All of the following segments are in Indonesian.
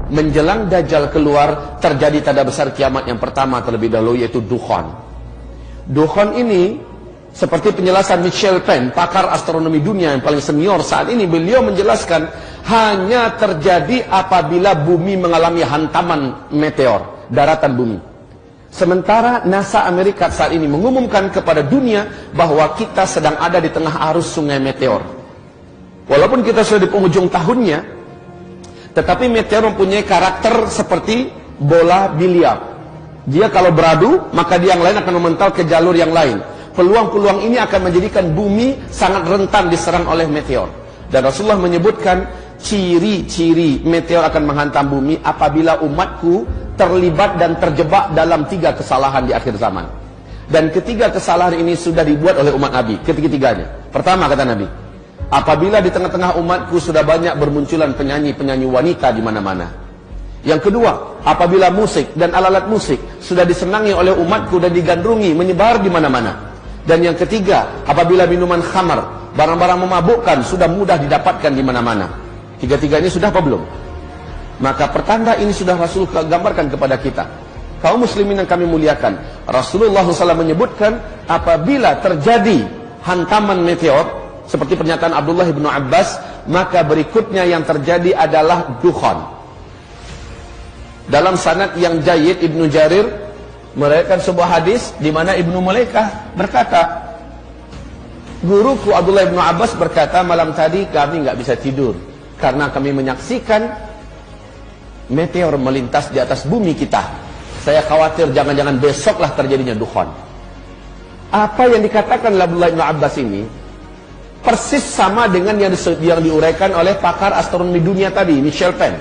menjelang Dajjal keluar, terjadi tanda besar kiamat yang pertama terlebih dahulu, yaitu dukhan. Dukhan ini, seperti penjelasan Michel Penn, pakar astronomi dunia yang paling senior saat ini, beliau menjelaskan hanya terjadi apabila bumi mengalami hantaman meteor, daratan bumi. Sementara NASA Amerika saat ini mengumumkan kepada dunia bahwa kita sedang ada di tengah arus sungai meteor. Walaupun kita sudah di penghujung tahunnya, tetapi meteor mempunyai karakter seperti bola biliar. Dia kalau beradu, maka dia yang lain akan memental ke jalur yang lain. Peluang-peluang ini akan menjadikan bumi sangat rentan diserang oleh meteor. Dan Rasulullah menyebutkan ciri-ciri meteor akan menghantam bumi apabila umatku terlibat dan terjebak dalam 3 kesalahan di akhir zaman. Dan ketiga kesalahan ini sudah dibuat oleh umat Nabi, ketiga-tiganya. Pertama, kata Nabi, apabila di tengah-tengah umatku sudah banyak bermunculan penyanyi-penyanyi wanita di mana-mana. Yang kedua, apabila musik dan alat-alat musik sudah disenangi oleh umatku dan digandrungi, menyebar di mana-mana. Dan yang ketiga, apabila minuman khamar, barang-barang memabukkan sudah mudah didapatkan di mana-mana. Tiga-tiga ini sudah apa belum? Maka pertanda ini sudah Rasul gambarkan kepada kita. Kaum muslimin yang kami muliakan, Rasulullah SAW menyebutkan apabila terjadi hantaman meteor, seperti pernyataan Abdullah bin Abbas, maka berikutnya yang terjadi adalah dukhan. Dalam sanad yang jayyid, Ibnu Jarir meriwayatkan sebuah hadis di mana Ibnu Mulaikah berkata, guruku Abdullah bin Abbas berkata, malam tadi kami nggak bisa tidur karena kami menyaksikan meteor melintas di atas bumi kita. Saya khawatir jangan-jangan besoklah terjadinya dukhan. Apa yang dikatakan oleh Abdullah bin Abbas ini persis sama dengan yang diuraikan oleh pakar astronomi dunia tadi, Michel Penn.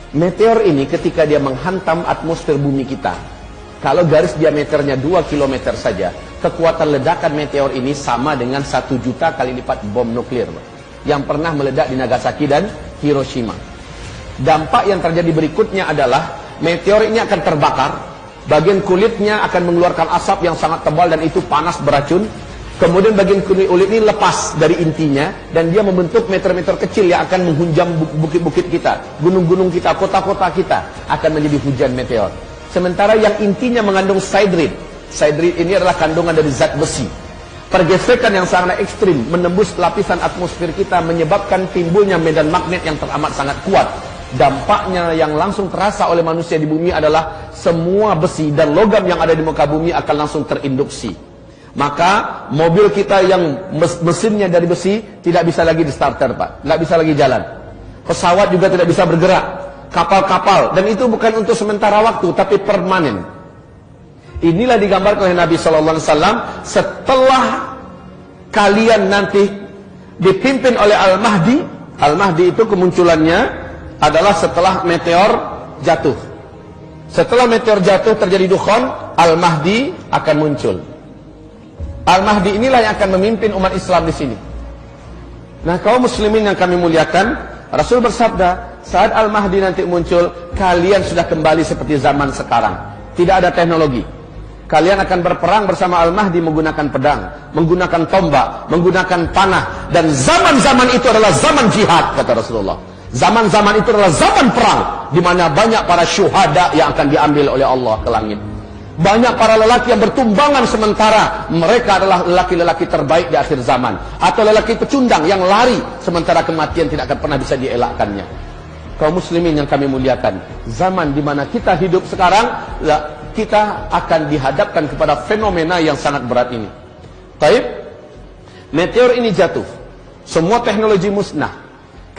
Meteor ini ketika dia menghantam atmosfer bumi kita, kalau garis diameternya 2 km saja, kekuatan ledakan meteor ini sama dengan 1 juta kali lipat bom nuklir yang pernah meledak di Nagasaki dan Hiroshima. Dampak yang terjadi berikutnya adalah meteor ini akan terbakar, bagian kulitnya akan mengeluarkan asap yang sangat tebal dan itu panas beracun. Kemudian bagian kulit ini lepas dari intinya dan dia membentuk meteor-meteor kecil yang akan menghunjam bukit-bukit kita, gunung-gunung kita, kota-kota kita akan menjadi hujan meteor. Sementara yang intinya mengandung sidrid. Sidrid ini adalah kandungan dari zat besi. Pergesekan yang sangat ekstrim menembus lapisan atmosfer kita menyebabkan timbulnya medan magnet yang teramat sangat kuat. Dampaknya yang langsung terasa oleh manusia di bumi adalah semua besi dan logam yang ada di muka bumi akan langsung terinduksi. Maka mobil kita yang mesinnya dari besi tidak bisa lagi di starter, Pak, nggak bisa lagi jalan. Pesawat juga tidak bisa bergerak, kapal-kapal, dan itu bukan untuk sementara waktu tapi permanen. Inilah digambarkan oleh Nabi SAW setelah kalian nanti dipimpin oleh Al-Mahdi. Al-Mahdi itu kemunculannya adalah setelah meteor jatuh. Setelah meteor jatuh terjadi dukhan, Al-Mahdi akan muncul. Al-Mahdi inilah yang akan memimpin umat Islam di sini. Nah, kaum muslimin yang kami muliakan, Rasul bersabda, saat Al-Mahdi nanti muncul, kalian sudah kembali seperti zaman sekarang. Tidak ada teknologi. Kalian akan berperang bersama Al-Mahdi menggunakan pedang, menggunakan tombak, menggunakan panah. Dan zaman-zaman itu adalah zaman jihad, kata Rasulullah. Zaman-zaman itu adalah zaman perang, di mana banyak para syuhada yang akan diambil oleh Allah ke langit. Banyak para lelaki yang bertumbangan sementara mereka adalah lelaki-lelaki terbaik di akhir zaman. Atau lelaki pecundang yang lari sementara kematian tidak akan pernah bisa dielakkannya. Kaum muslimin yang kami muliakan, zaman di mana kita hidup sekarang, kita akan dihadapkan kepada fenomena yang sangat berat ini. Baik, meteor ini jatuh, semua teknologi musnah.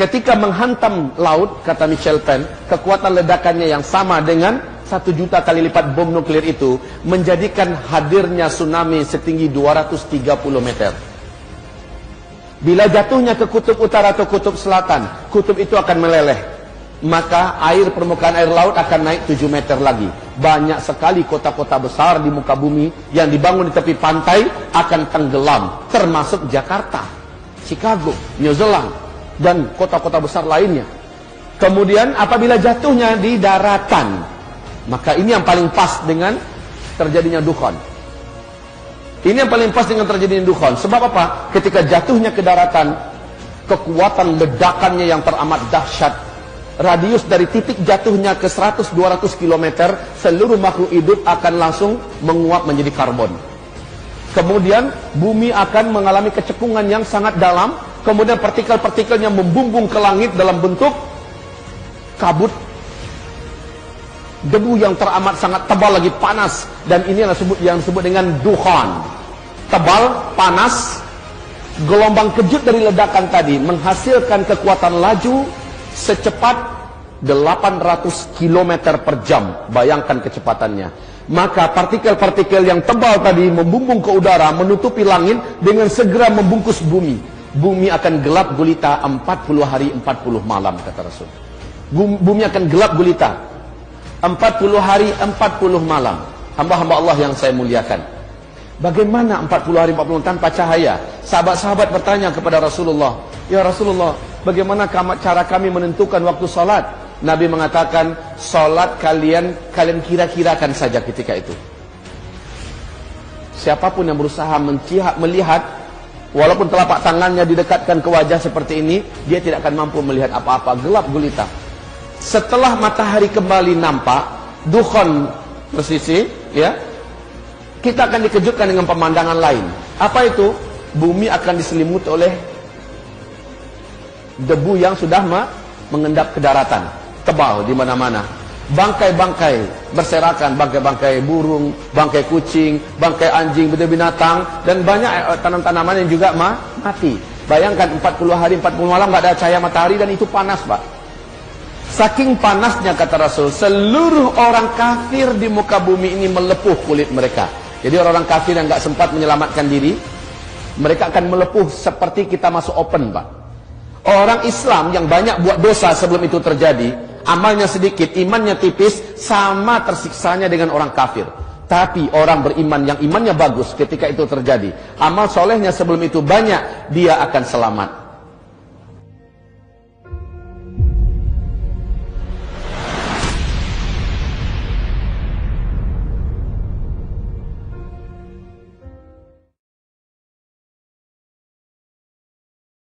Ketika menghantam laut, kata Michel Penn, kekuatan ledakannya yang sama dengan 1 juta kali lipat bom nuklir itu menjadikan hadirnya tsunami setinggi 230 meter. Bila jatuhnya ke kutub utara atau kutub selatan, kutub itu akan meleleh. Maka permukaan air laut akan naik 7 meter lagi. Banyak sekali kota-kota besar di muka bumi yang dibangun di tepi pantai akan tenggelam, termasuk Jakarta, Chicago, New Zealand, dan kota-kota besar lainnya. Kemudian apabila jatuhnya di daratan, maka ini yang paling pas dengan terjadinya dukhan. Ini yang paling pas dengan terjadinya dukhan. Sebab apa? Ketika jatuhnya ke daratan, kekuatan ledakannya yang teramat dahsyat, radius dari titik jatuhnya ke 100-200 km, seluruh makhluk hidup akan langsung menguap menjadi karbon. Kemudian bumi akan mengalami kecekungan yang sangat dalam, kemudian partikel-partikelnya membumbung ke langit dalam bentuk kabut debu yang teramat sangat tebal lagi panas, dan ini yang disebut dengan dukhan. Tebal, panas, gelombang kejut dari ledakan tadi menghasilkan kekuatan laju secepat 800 km per jam. Bayangkan kecepatannya. Maka partikel-partikel yang tebal tadi membumbung ke udara, menutupi langit, dengan segera membungkus bumi. Bumi akan gelap gulita 40 hari 40 malam, kata Rasul. Bumi akan gelap gulita 40 hari 40 malam. Hamba-hamba Allah yang saya muliakan, bagaimana 40 hari 40 malam tanpa cahaya? Sahabat-sahabat bertanya kepada Rasulullah, ya Rasulullah, bagaimana cara kami menentukan waktu salat? Nabi mengatakan, salat kalian kira-kirakan saja ketika itu. Siapapun yang berusaha melihat, walaupun telapak tangannya didekatkan ke wajah seperti ini, dia tidak akan mampu melihat apa-apa, gelap gulita. Setelah matahari kembali nampak, dukhan bersisi, ya, kita akan dikejutkan dengan pemandangan lain. Apa itu? Bumi akan diselimuti oleh debu yang sudah mengendap ke daratan, tebal di mana-mana. Bangkai-bangkai berserakan, bangkai-bangkai burung, bangkai kucing, bangkai anjing, binatang, dan banyak tanam-tanaman yang juga mati. Bayangkan 40 hari 40 malam nggak ada cahaya matahari, dan itu panas, Pak. Saking panasnya, kata Rasul, seluruh orang kafir di muka bumi ini melepuh kulit mereka. Jadi orang-orang kafir yang nggak sempat menyelamatkan diri, mereka akan melepuh seperti kita masuk open, Pak. Orang Islam yang banyak buat dosa sebelum itu terjadi, amalnya sedikit, imannya tipis, sama tersiksanya dengan orang kafir. Tapi orang beriman yang imannya bagus, ketika itu terjadi, amal solehnya sebelum itu banyak, dia akan selamat.